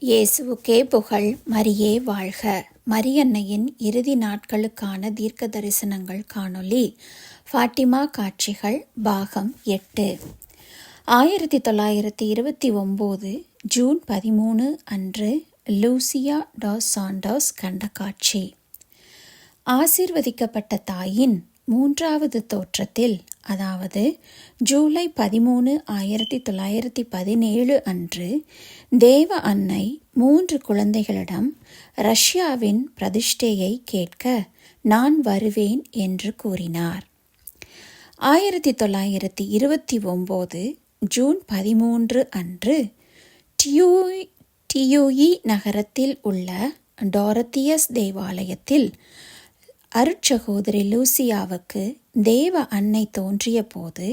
இயேசுவுக்கே புகழ். மரியே வாழ்க. மரியன்னையின் இறுதி நாட்களுக்கான தீர்க்க தரிசனங்கள் காணொளி. ஃபாட்டிமா காட்சிகள் பாகம் 8. 1929 ஜூன் 13 அன்று லூசியா டாஸ் சாண்டர்ஸ் கண்ட காட்சி. ஆசீர்வதிக்கப்பட்ட தாயின் மூன்றாவது தோற்றத்தில், அதாவது ஜூலை 13, 1917 அன்று தேவ அன்னை 3 குழந்தைகளிடம் ரஷ்யாவின் பிரதிஷ்டையை கேட்க நான் வருவேன் என்று கூறினார். 1929 ஜூன் 13 அன்று டியூயி நகரத்தில் உள்ள டோரத்தியஸ் தேவாலயத்தில் அருட்சகோதரி லூசியாவுக்கு தேவ அன்னை தோன்றிய போது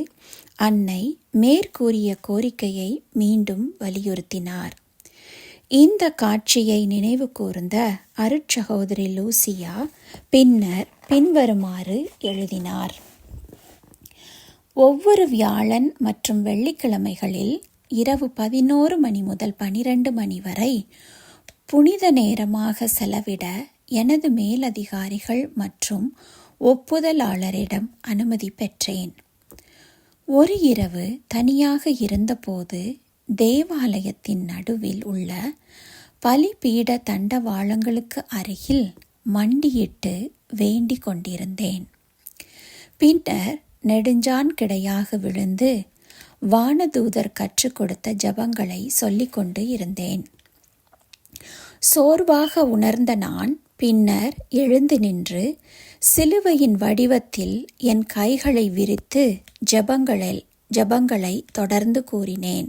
அன்னை மேற்கூறிய கோரிக்கையை மீண்டும் வலியுறுத்தினார். இந்த காட்சியை நினைவு கூர்ந்த அருட்சகோதரி லூசியா பின்னர் பின்வருமாறு எழுதினார். ஒவ்வொரு வியாழன் மற்றும் வெள்ளிக்கிழமைகளில் இரவு 11 மணி முதல் 12 மணி வரை புனித நேரமாக செலவிட எனது மேலதிகாரிகள் மற்றும் ஒப்புதலாளரிடம் அனுமதி பெற்றேன். ஒரு இரவு தனியாக இருந்தபோது தேவாலயத்தின் நடுவில் உள்ள பலிபீட தண்டவாளங்களுக்கு அருகில் மண்டியிட்டு வேண்டிக் கொண்டிருந்தேன். பின்னர் நெடுஞ்சான் கிடையாக விழுந்து வானதூதர் கற்றுக் கொடுத்த ஜபங்களை சொல்லிக்கொண்டு இருந்தேன். சோர்வாக உணர்ந்த நான் பின்னர் எழுந்து நின்று சிலுவையின் வடிவத்தில் என் கைகளை விரித்து ஜபங்களை தொடர்ந்து கூறினேன்.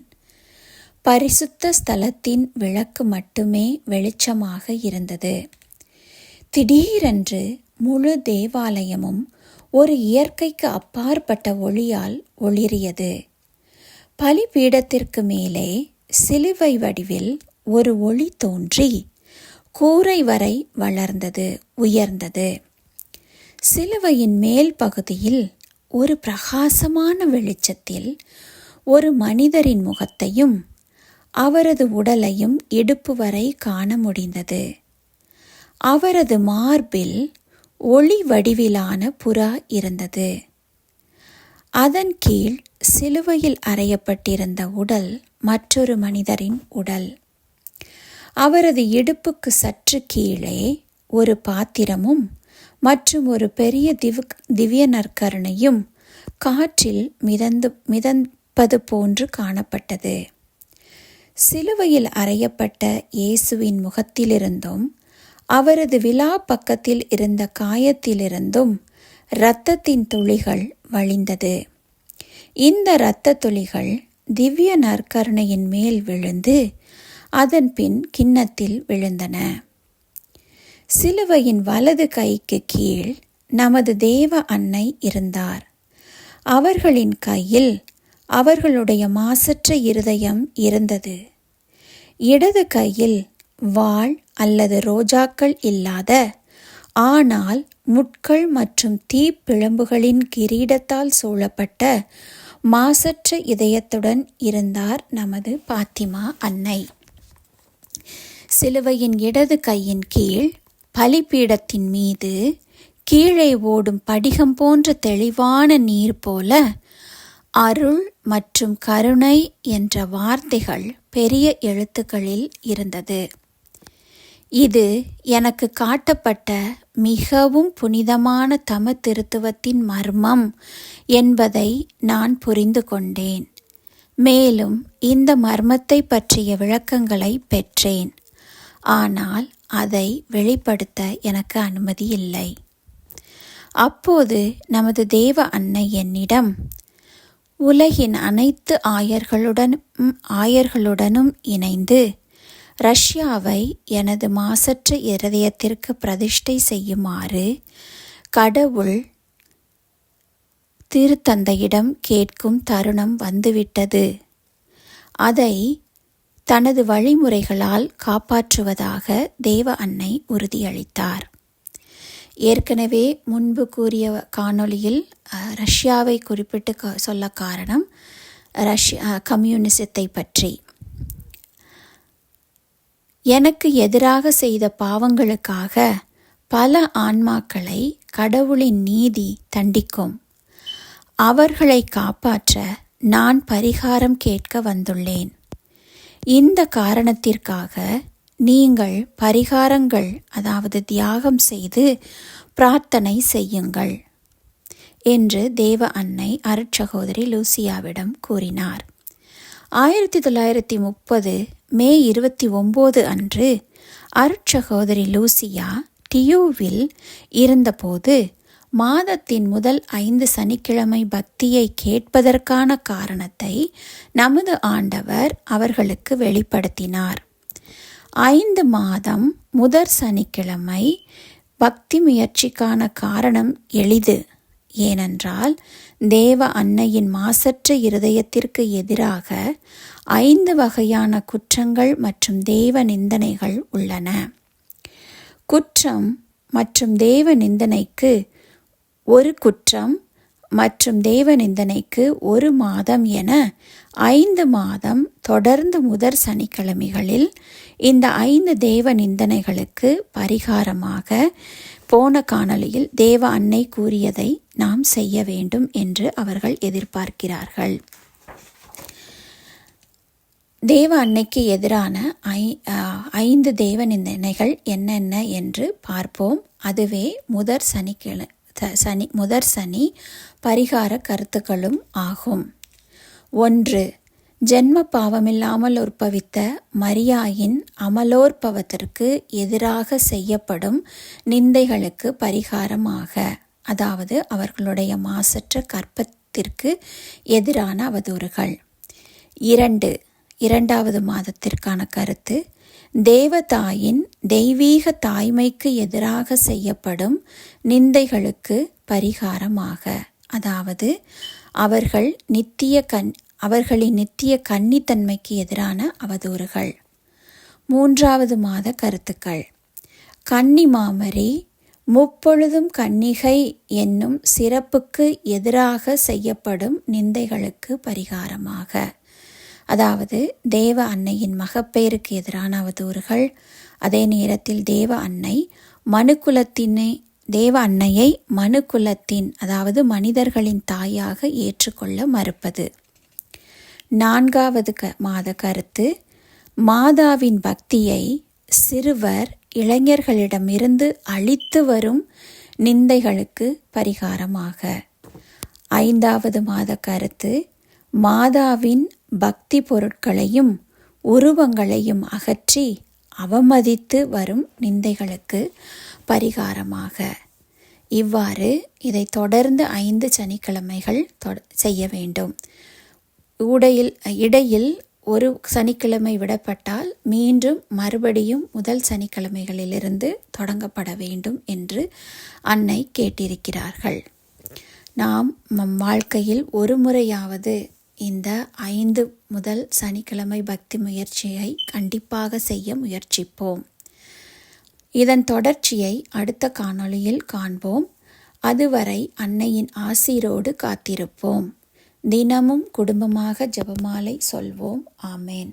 பரிசுத்த ஸ்தலத்தின் விளக்கு மட்டுமே வெளிச்சமாக இருந்தது. திடீரென்று முழு தேவாலயமும் ஒரு இயற்கைக்கு அப்பாற்பட்ட ஒளியால் ஒளிரியது. பலிபீடத்திற்கு மேலே சிலுவை வடிவில் ஒரு ஒளி தோன்றி கூரை வரை உயர்ந்தது. சிலுவையின் மேல் பகுதியில் ஒரு பிரகாசமான வெளிச்சத்தில் ஒரு மனிதரின் முகத்தையும் அவரது உடலையும் இடுப்பு வரை காண முடிந்தது. அவரது மார்பில் ஒளி வடிவிலான புறா இருந்தது. அதன் கீழ் சிலுவையில் அறையப்பட்டிருந்த உடல் மற்றொரு மனிதரின் உடல். அவரது இடுப்புக்கு சற்று கீழே ஒரு பாத்திரமும் மற்றும் ஒரு பெரிய திவ்ய நற்கருணையும் காற்றில் மிதப்பது போன்று காணப்பட்டது. சிலுவையில் அறையப்பட்ட இயேசுவின் முகத்திலிருந்தும் அவரது விலா பக்கத்தில் இருந்த காயத்திலிருந்தும் இரத்தத்தின் துளிகள் வழிந்தது. இந்த இரத்த துளிகள் திவ்ய நற்கருணையின் மேல் விழுந்து அதன் பின் கிண்ணத்தில் விழுந்தன. சிலுவையின் வலது கைக்கு கீழ் நமது தேவ அன்னை இருந்தார். அவர்களின் கையில் அவர்களுடைய மாசற்ற இருதயம் இருந்தது. இடது கையில் வாள் அல்லது ரோஜாக்கள் இல்லாத, ஆனால் முட்கள் மற்றும் தீப்பிழம்புகளின் கிரீடத்தால் சூழப்பட்ட மாசற்ற இதயத்துடன் இருந்தார் நமது பாத்திமா அன்னை. சிலுவையின் இடது கையின் கீழ் பலிபீடத்தின் மீது கீழே ஓடும் படிகம் போன்ற தெளிவான நீர் போல அருள் மற்றும் கருணை என்ற வார்த்தைகள் பெரிய எழுத்துக்களில் இருந்தது. இது எனக்கு காட்டப்பட்ட மிகவும் புனிதமான தம திருத்துவத்தின் மர்மம் என்பதை நான் புரிந்து கொண்டேன். மேலும் இந்த மர்மத்தை பற்றிய விளக்கங்களை பெற்றேன். ஆனால் அதை வெளிப்படுத்த எனக்கு அனுமதி இல்லை. அப்போது நமது தேவ அன்னை என்னிடம், உலகின் அனைத்து ஆயர்களுடனும் இணைந்து ரஷ்யாவை எனது மாசற்ற இருதயத்திற்கு பிரதிஷ்டை செய்யுமாறு கடவுள் திருத்தந்தையிடம் கேட்கும் தருணம் வந்துவிட்டது. அதை தனது வழிமுறைகளால் காப்பாற்றுவதாக தேவ அன்னை உறுதியளித்தார். ஏற்கனவே முன்பு கூறிய காணொளியில் ரஷ்யாவை குறிப்பிட்டு சொல்ல காரணம் கம்யூனிசத்தை பற்றி. எனக்கு எதிராக செய்த பாவங்களுக்காக பல ஆன்மாக்களை கடவுளின் நீதி தண்டிக்கும். அவர்களை காப்பாற்ற நான் பரிகாரம் கேட்க வந்துள்ளேன். இந்த காரணத்திற்காக நீங்கள் பரிகாரங்கள், அதாவது தியாகம் செய்து பிரார்த்தனை செய்யுங்கள் என்று தேவ அன்னை அருட்சகோதரி லூசியாவிடம் கூறினார். 1930 மே 29 அன்று அருட்சகோதரி லூசியா டியூவில் இருந்தபோது மாதத்தின் முதல் 5 சனிக்கிழமை பக்தியை கேட்பதற்கான காரணத்தை நமது ஆண்டவர் அவர்களுக்கு வெளிப்படுத்தினார். 5 மாதம் முதற் சனிக்கிழமை பக்தி முயற்சிக்கான காரணம் எளிது. ஏனென்றால் தேவ அன்னையின் மாசற்ற இருதயத்திற்கு எதிராக 5 வகையான குற்றங்கள் மற்றும் தேவ நிந்தனைகள் உள்ளன. குற்றம் மற்றும் தேவ நிந்தனைக்கு ஒரு குற்றம் மற்றும் தேவ நிந்தனைக்கு 1 மாதம் என 5 மாதம் தொடர்ந்து முதற் சனிக்கிழமைகளில் இந்த 5 தேவ நிந்தனைகளுக்கு பரிகாரமாக போன காணொளியில் தேவ அன்னை கூறியதை நாம் செய்ய வேண்டும் என்று அவர்கள் எதிர்பார்க்கிறார்கள். தேவ அன்னைக்கு எதிரான 5 தேவ நிந்தனைகள் என்னென்ன என்று பார்ப்போம். அதுவே முதற் சனி பரிகார கருத்துக்களும் ஆகும். 1. ஜென்ம பாவமில்லாமல் உற்பவித்த மரியாயின் அமலோற்பவத்திற்கு எதிராக செய்யப்படும் நிந்தைகளுக்கு பரிகாரமாக, அதாவது அவர்களுடைய மாசற்ற கற்பத்திற்கு எதிரான அவதூறுகள். 2. 2வது மாதத்திற்கான கருத்து தேவதாயின் தெய்வீக தாய்மைக்கு எதிராக செய்யப்படும் நிந்தைகளுக்கு பரிகாரமாக, அதாவது அவர்களின் நித்திய கன்னித்தன்மைக்கு எதிரான அவதூறுகள். 3வது மாத கருத்துக்கள் கன்னி மாமரி முப்பொழுதும் கன்னிகை என்னும் சிறப்புக்கு எதிராக செய்யப்படும் நிந்தைகளுக்கு பரிகாரமாக, அதாவது தேவ அன்னையின் மகப்பேருக்கு எதிரான அவதூறுகள். அதே நேரத்தில் தேவ அன்னையை மனுக்குலத்தின், அதாவது மனிதர்களின் தாயாக ஏற்றுக்கொள்ள மறுப்பது. 4வது மாத கருத்து மாதாவின் பக்தியை சிறுவர் இளைஞர்களிடமிருந்து அழித்து வரும் நிந்தைகளுக்கு பரிகாரமாக. 5வது மாத கருத்து மாதாவின் பக்தி பொருட்களையும் உருவங்களையும் அகற்றி அவமதித்து வரும் நிந்தைகளுக்கு பரிகாரமாக. இவ்வாறு இதை தொடர்ந்து 5 சனிக்கிழமைகள் செய்ய வேண்டும். இடையில் ஒரு சனிக்கிழமை விடப்பட்டால் மீண்டும் மறுபடியும் முதல் சனிக்கிழமைகளிலிருந்து தொடங்கப்பட வேண்டும் என்று அன்னை கேட்டிருக்கிறார்கள். நாம் வாழ்க்கையில் ஒரு முறையாவது இந்த 5 முதல் சனிக்கிழமை பக்தி முயற்சியை கண்டிப்பாக செய்ய முயற்சிப்போம். இதன் தொடர்ச்சியை அடுத்த காணொளியில் காண்போம். அதுவரை அன்னையின் ஆசீரோடு காத்திருப்போம். தினமும் குடும்பமாக ஜெபமாலை சொல்வோம். ஆமேன்.